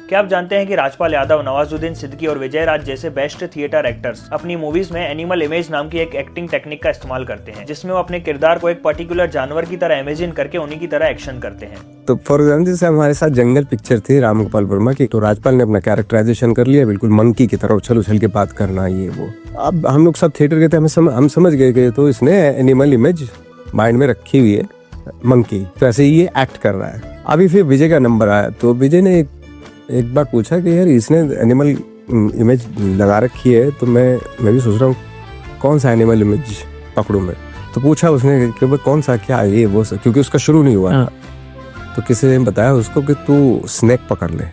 क्या आप जानते हैं कि राजपाल यादव, नवाजुद्दीन सिद्दीकी और विजय राज जैसे बेस्ट थिएटर एक्टर्स अपनी मूवीज में एनिमल इमेज नाम की एक एक्टिंग टेक्निक का इस्तेमाल करते हैं, जिसमें वो अपने किरदार को एक पर्टिकुलर जानवर की तरह इमेजिन करके उन्हीं की तरह एक्शन करते हैं। तो फॉर एग्जाम्पल जैसे हमारे साथ जंगल पिक्चर थी राम गोपाल वर्मा की, तो राजपाल ने अपना कैरेक्टराइजेशन कर लिया बिल्कुल मंकी की तरह, उछल उछल के बात करना ये वो। अब हम लोग सब थिएटर गए थे, हम समझ गए कि तो इसने एनिमल इमेज माइंड में रखी हुई है मंकी, तो ऐसे ही ये एक्ट कर रहा है। अभी फिर विजय का नंबर आया तो विजय ने एक बार पूछा कि यार इसने एनिमल इमेज लगा रखी है, तो मैं भी सोच रहा हूँ कौन सा एनिमल इमेज पकड़ूं मैं। तो पूछा उसने कि भाई कौन सा, क्या ये वो, क्योंकि उसका शुरू नहीं हुआ था। तो किसी ने बताया उसको कि तू स्नेक पकड़ ले।